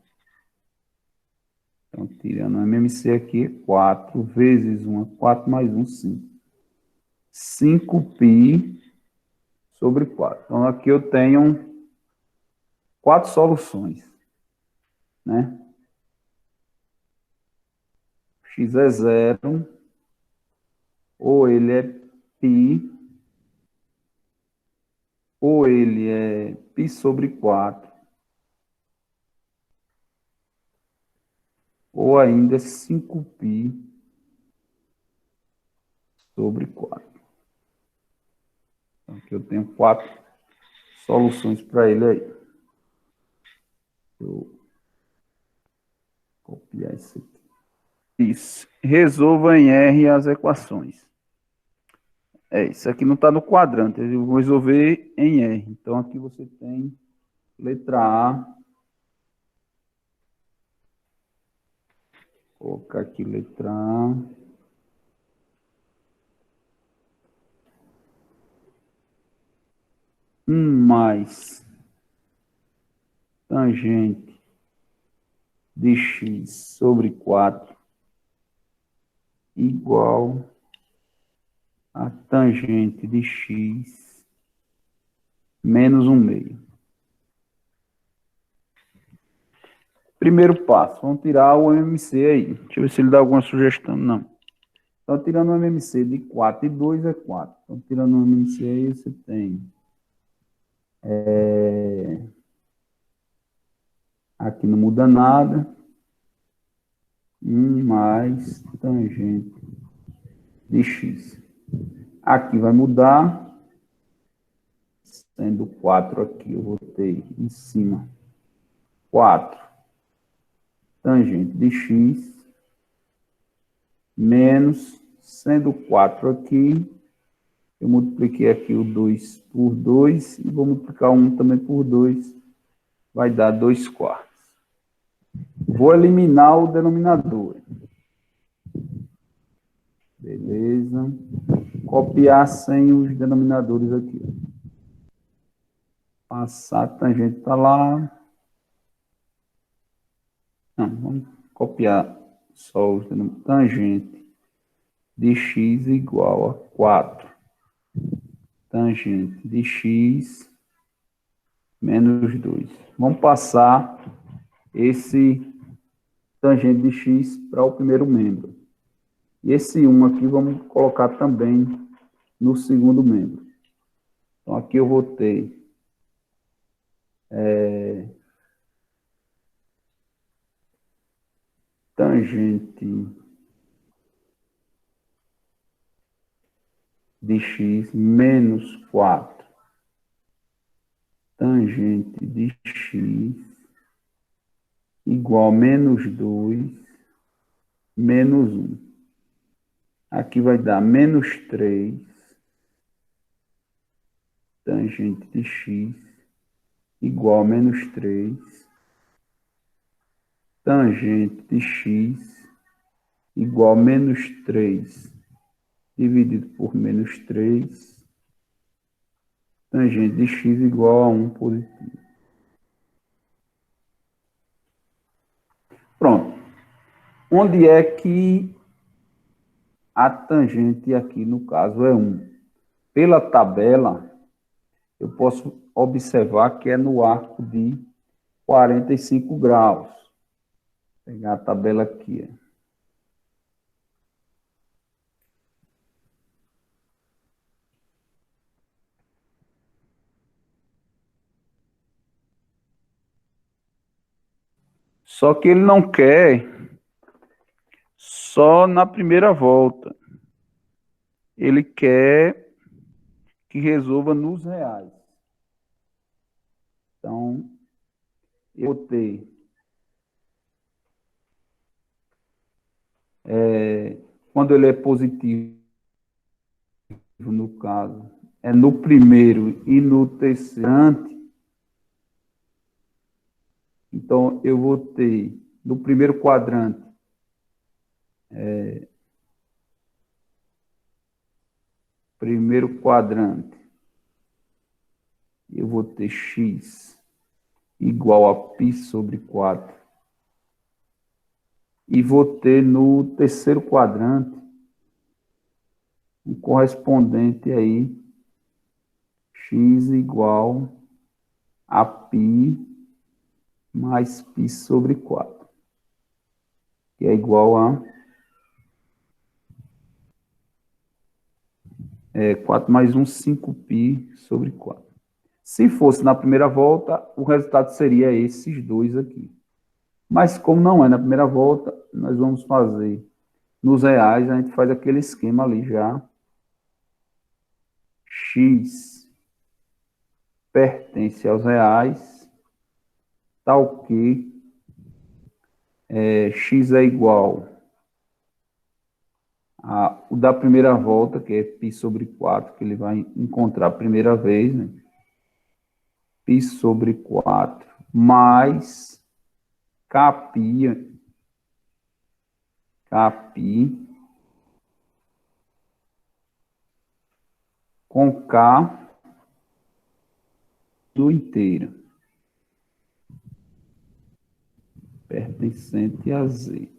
Então, tirando o MMC aqui, 4 vezes 1, 4 mais 1, 5. 5π sobre 4. Então, aqui eu tenho 4 soluções, né? X é 0, ou ele é π, ou ele é π sobre 4, ou ainda é 5π sobre 4. Então, aqui eu tenho 4 soluções para ele aí. Vou copiar isso aqui. Isso. Resolva em R as equações. Isso aqui não está no quadrante, eu vou resolver em R. Então, aqui você tem letra A. Vou colocar aqui letra A. Mais tangente de x sobre 4 igual a tangente de x menos 1/2. Primeiro passo, vamos tirar o MMC aí. Deixa eu ver se ele dá alguma sugestão. Não. Então, tirando o MMC de 4 e 2 é 4. Então, tirando o MMC aí, você tem... Aqui não muda nada. 1 mais tangente de x. Aqui vai mudar. Sendo 4 aqui, eu vou ter em cima 4 tangente de x menos, sendo 4 aqui, eu multipliquei aqui o 2 por 2 e vou multiplicar 1 também por 2, vai dar 2/4. Vou eliminar o denominador. Beleza. Copiar sem os denominadores aqui. Passar a tangente para lá. Não, vamos copiar só os denominadores. Tangente de x igual a 4. Tangente de x menos 2. Vamos passar esse tangente de x para o primeiro membro. E esse 1 aqui vamos colocar também no segundo membro. Então, aqui eu vou ter tangente de x menos 4. Tangente de x igual a menos 2 menos 1. Aqui vai dar menos 3 tangente de x igual a menos 3 tangente de x igual a menos 3 dividido por menos 3 tangente de x igual a 1 positivo. Pronto. Onde é que a tangente aqui, no caso, é 1? Pela tabela, eu posso observar que é no arco de 45 graus. pegar a tabela aqui. Só que ele não quer só na primeira volta. Ele quer que resolva nos reais. Então, eu vou ter quando ele é positivo, no caso, é no primeiro e no terceiro. Então, eu vou ter no primeiro quadrante eu vou ter x igual a π sobre 4. E vou ter no terceiro quadrante um correspondente aí, x igual a π mais π sobre 4, que é igual a 4 mais 1, 5π sobre 4. Se fosse na primeira volta, o resultado seria esses dois aqui. Mas como não é na primeira volta, nós vamos fazer nos reais, a gente faz aquele esquema ali já. X pertence aos reais, tal que x é igual a o da primeira volta, que é π sobre 4, que ele vai encontrar a primeira vez, né? π sobre 4 mais Kπ com K do inteiro, pertencente a Z.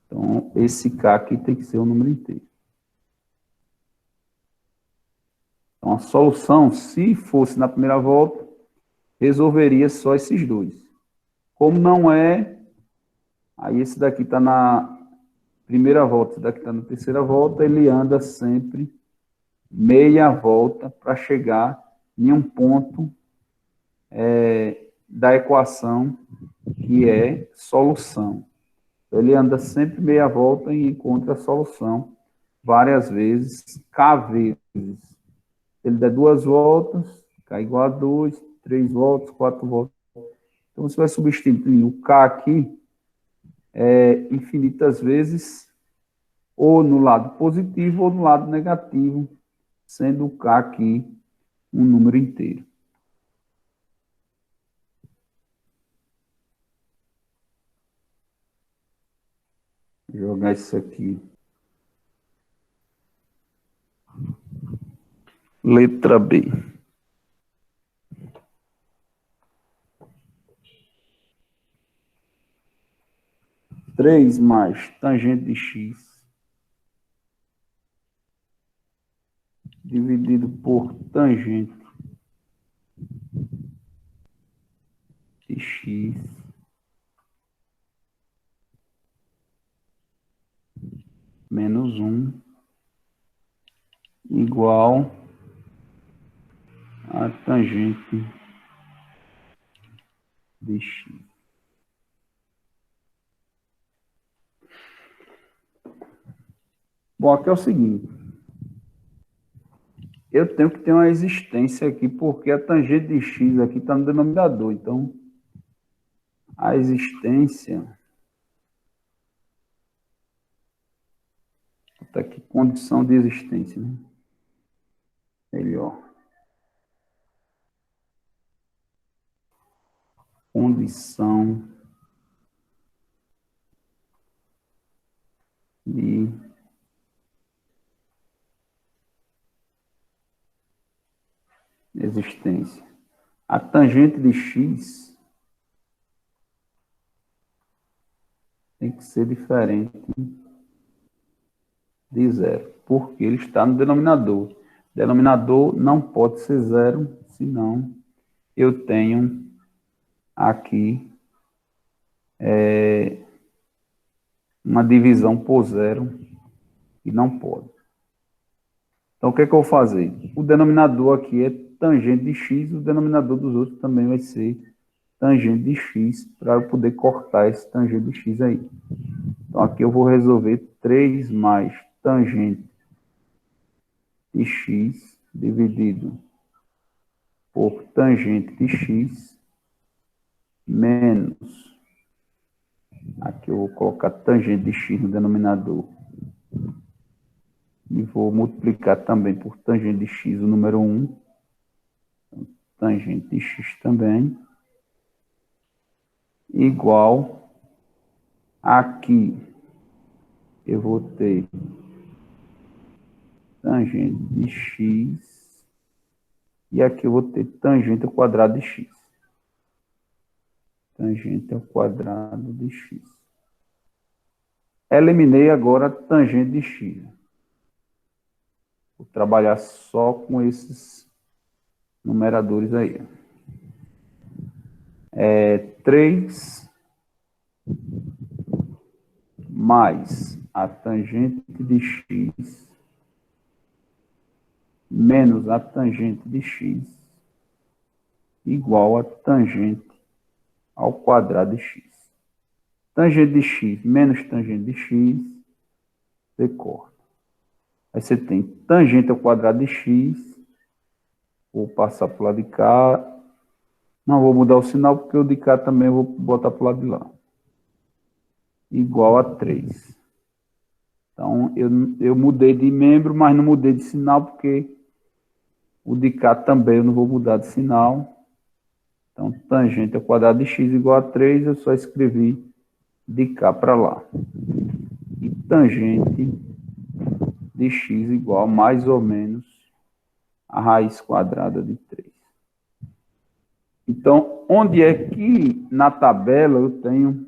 Então, esse K aqui tem que ser o número inteiro. Então, a solução, se fosse na primeira volta, resolveria só esses dois. Como não é, aí esse daqui está na primeira volta, esse daqui está na terceira volta, ele anda sempre meia volta para chegar em um ponto da equação que é solução. Então, ele anda sempre meia volta e encontra a solução várias vezes, K vezes. Ele dá 2 voltas, K igual a 2, 3 voltas, 4 voltas. Então, você vai substituir o K aqui infinitas vezes, ou no lado positivo ou no lado negativo, sendo o K aqui um número inteiro. Vou jogar isso aqui. Letra B. 3 mais tangente de x dividido por tangente de x menos 1 igual a tangente de x. Bom, aqui é o seguinte. Eu tenho que ter uma existência aqui, porque a tangente de x aqui está no denominador. Então, a existência... Está aqui, condição de existência, né? Melhor. Condição de existência. A tangente de x tem que ser diferente de zero, porque ele está no denominador. O denominador não pode ser zero, senão eu tenho aqui uma divisão por zero e não pode. Então, o que é que eu vou fazer? O denominador aqui é tangente de x, o denominador dos outros também vai ser tangente de x, para eu poder cortar esse tangente de x aí. Então, aqui eu vou resolver 3 mais tangente de x dividido por tangente de x menos, aqui eu vou colocar tangente de x no denominador, e vou multiplicar também por tangente de x o número 1, tangente de x também, igual, aqui eu vou ter tangente de x, e aqui eu vou ter tangente ao quadrado de x. Tangente ao quadrado de x. Eliminei agora a tangente de x. Vou trabalhar só com esses numeradores aí. 3 mais a tangente de x menos a tangente de x igual a tangente ao quadrado de x. Tangente de x menos tangente de x, você corta. Aí você tem tangente ao quadrado de x, vou passar para o lado de cá. Não vou mudar o sinal, porque o de cá também eu vou botar para o lado de lá. Igual a 3. Então, eu mudei de membro, mas não mudei de sinal, porque o de cá também eu não vou mudar de sinal. Então, tangente ao quadrado de x igual a 3, eu só escrevi de cá para lá. E tangente de x igual mais ou menos a raiz quadrada de 3. Então, onde é que na tabela eu tenho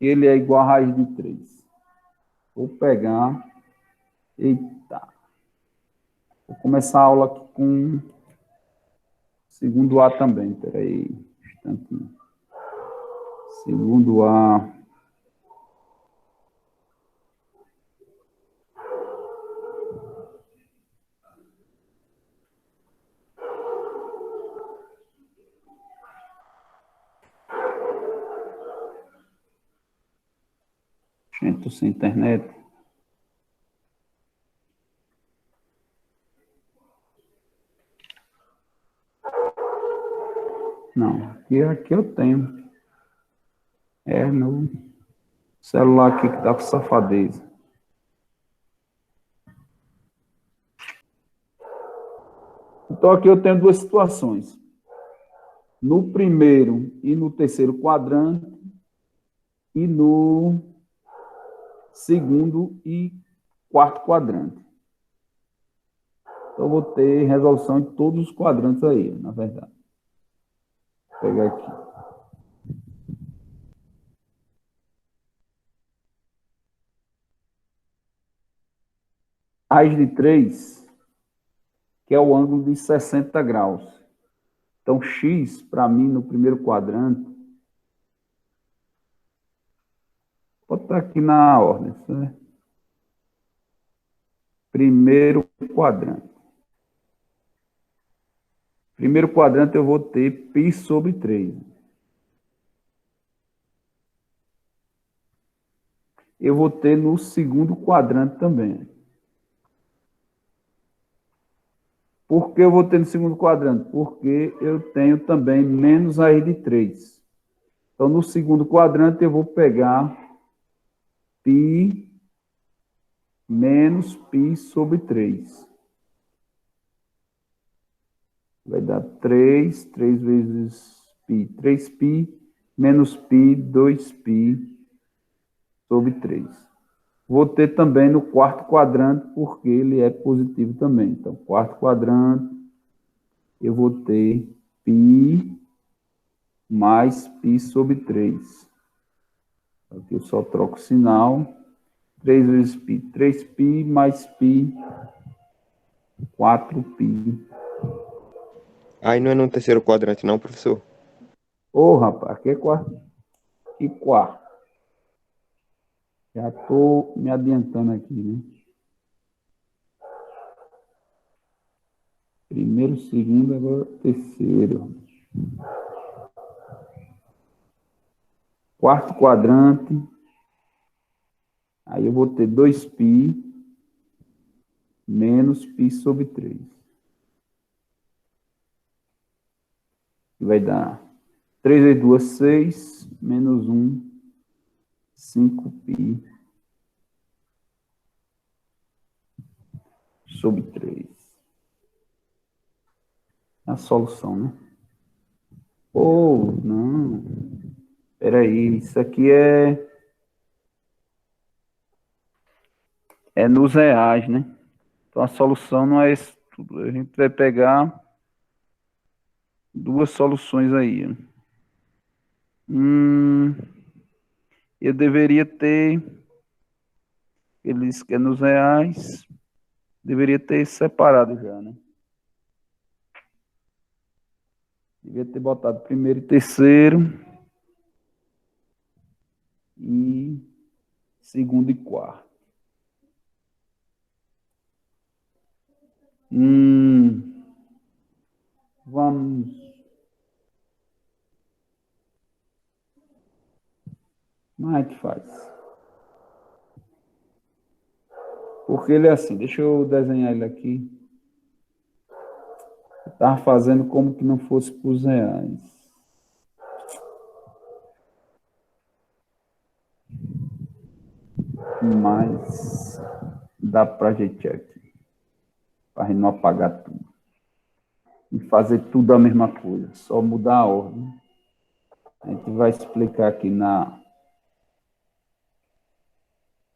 ele é igual a raiz de 3? Vou pegar... Eita! Vou começar a aula aqui com segundo A também. Espera aí, um instantinho. Segundo A. Gente, estou sem internet. Não, aqui eu tenho. É no celular aqui que dá com safadeza. Então, aqui eu tenho duas situações. No primeiro e no terceiro quadrante, e no segundo e quarto quadrante. Então, eu vou ter resolução em todos os quadrantes aí, na verdade. Vou pegar aqui. Raiz de 3, que é o ângulo de 60 graus. Então, x, para mim, no primeiro quadrante, pode estar aqui na ordem, certo? Primeiro quadrante. Primeiro quadrante eu vou ter π sobre 3. Eu vou ter no segundo quadrante também. Por que eu vou ter no segundo quadrante? Porque eu tenho também menos raiz de 3. Então, no segundo quadrante, eu vou pegar π menos π sobre 3. Vai dar 3 vezes π, 3π, menos π, 2π sobre 3. Vou ter também no quarto quadrante, porque ele é positivo também. Então, quarto quadrante, eu vou ter π mais π sobre 3. Aqui eu só troco o sinal. 3 vezes π, 3π mais π, 4π. Aí não é no terceiro quadrante, não, professor? Ô, rapaz, aqui é quarto. e quarto. Já estou me adiantando aqui, né? Primeiro, segundo, agora terceiro. Quarto quadrante. Aí eu vou ter 2π menos π sobre 3. Que vai dar 3 vezes 2, 6, menos 1, 5π sobre 3. A solução, né? Pô, não. Espera aí, isso aqui é nos reais, né? Então a solução não é isso tudo. A gente vai pegar duas soluções aí. Eu deveria ter, ele disse que é nos reais, deveria ter separado já, né? Devia ter botado primeiro e terceiro, e segundo e quarto. Vamos. Como é que faz? Porque ele é assim, deixa eu desenhar ele aqui. Eu estava fazendo como que não fosse para os reais. Mas dá para ajeitar aqui. Para a gente não apagar tudo. E fazer tudo a mesma coisa, só mudar a ordem. A gente vai explicar aqui na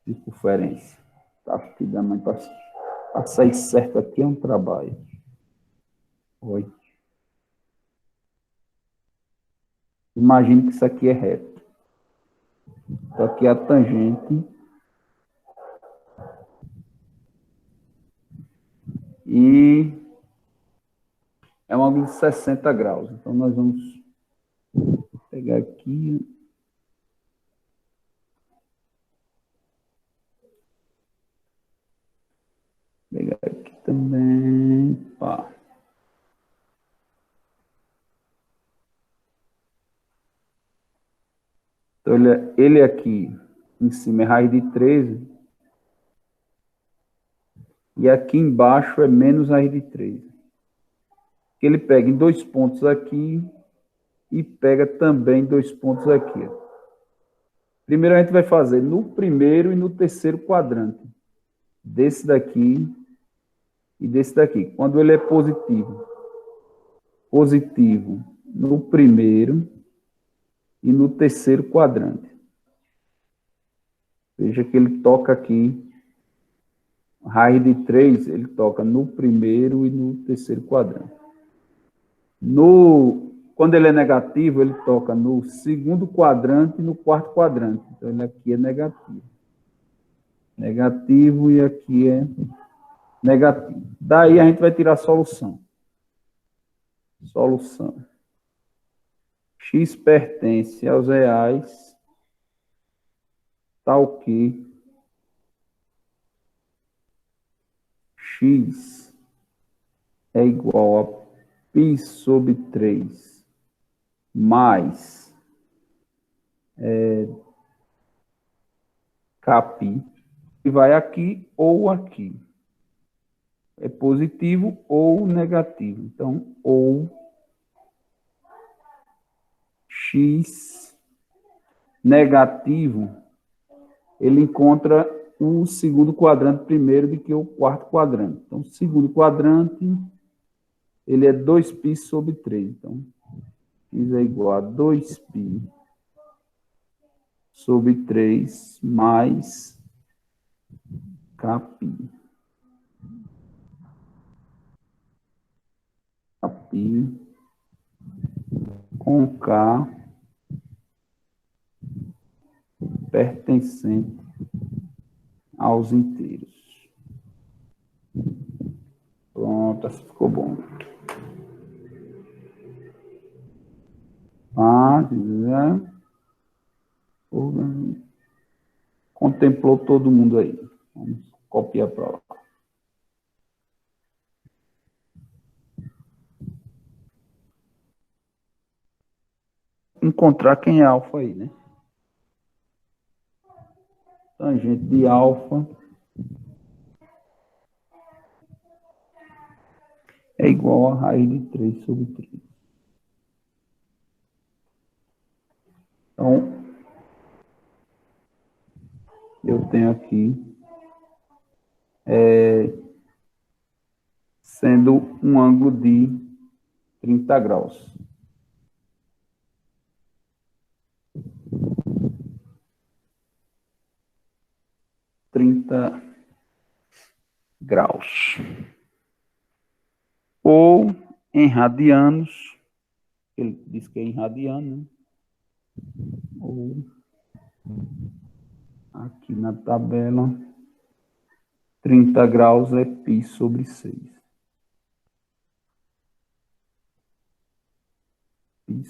circunferência. Tá, filho da mãe, para sair certo aqui é um trabalho. Oi. Imagine que isso aqui é reto. Isso aqui é a tangente. E é um ângulo de 60 graus. Então, nós vamos pegar aqui. Pegar aqui também. Pá. Então, ele aqui em cima é raiz de 13. E aqui embaixo é menos raiz de 13. Que ele pega em 2 pontos aqui e pega também 2 pontos aqui. Primeiro a gente vai fazer no primeiro e no terceiro quadrante. Desse daqui e desse daqui. Quando ele é positivo. Positivo no primeiro e no terceiro quadrante. Veja que ele toca aqui. Raiz de 3, ele toca no primeiro e no terceiro quadrante. Quando ele é negativo, ele toca no segundo quadrante e no quarto quadrante. Então, ele aqui é negativo. Negativo e aqui é negativo. Daí a gente vai tirar a solução. Solução. X pertence aos reais, tal que X é igual a π sobre 3 mais Kπ, que vai aqui ou aqui. É positivo ou negativo. Então, ou X negativo, ele encontra o segundo quadrante primeiro do que o quarto quadrante. Então, o segundo quadrante, ele é 2π sobre 3. Então, X é igual a 2π sobre 3 mais Kπ. Kπ com K pertencente aos inteiros. Pronto, assim ficou bom. Contemplou todo mundo aí. Vamos copiar para lá. Encontrar quem é alfa aí, né? Tangente de alfa é igual a raiz de 3 sobre 3. Então, eu tenho aqui sendo um ângulo de 30 graus. Ou em radianos, ele diz que é em radiano, né? Ou aqui na tabela, 30 graus é π sobre 6. Π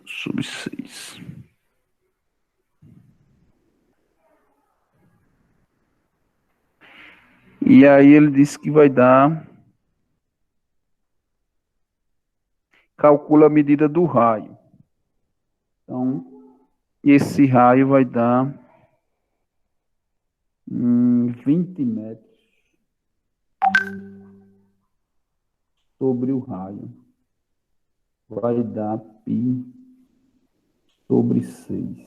sobre 6. E aí ele disse que vai dar... Calcula a medida do raio. Então, esse raio vai dar 20 metros sobre o raio. Vai dar π sobre 6.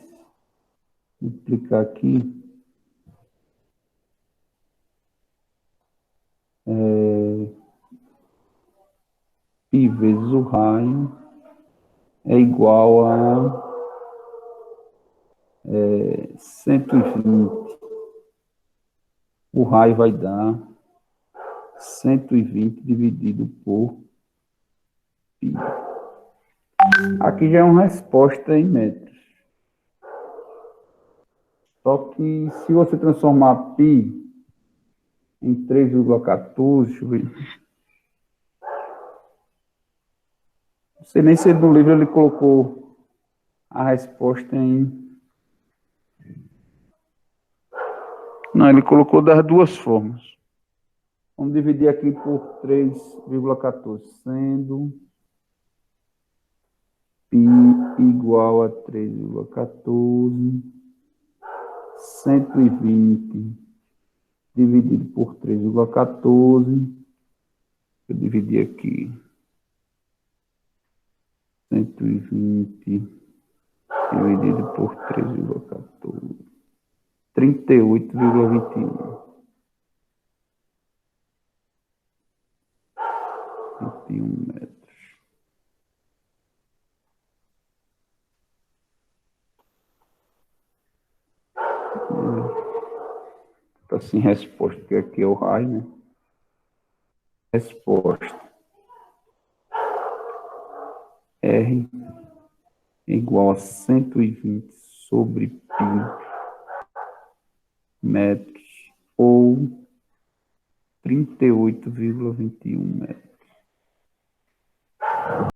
Vou multiplicar aqui. Π vezes o raio é igual a 120. O raio vai dar 120 dividido por π. Aqui já é uma resposta em metros. Só que se você transformar π em 3,14, deixa eu ver. Não sei nem se no livro ele colocou a resposta em... Não, ele colocou das duas formas. Vamos dividir aqui por 3,14, sendo π igual a 3,14, 120 dividido por 3,14, eu dividi aqui, 120 dividido por 3,14, 38,21. 21 metros. Está assim, resposta, que aqui é o raio, né? Resposta. R igual a 120 sobre π metros ou 38,21 metros.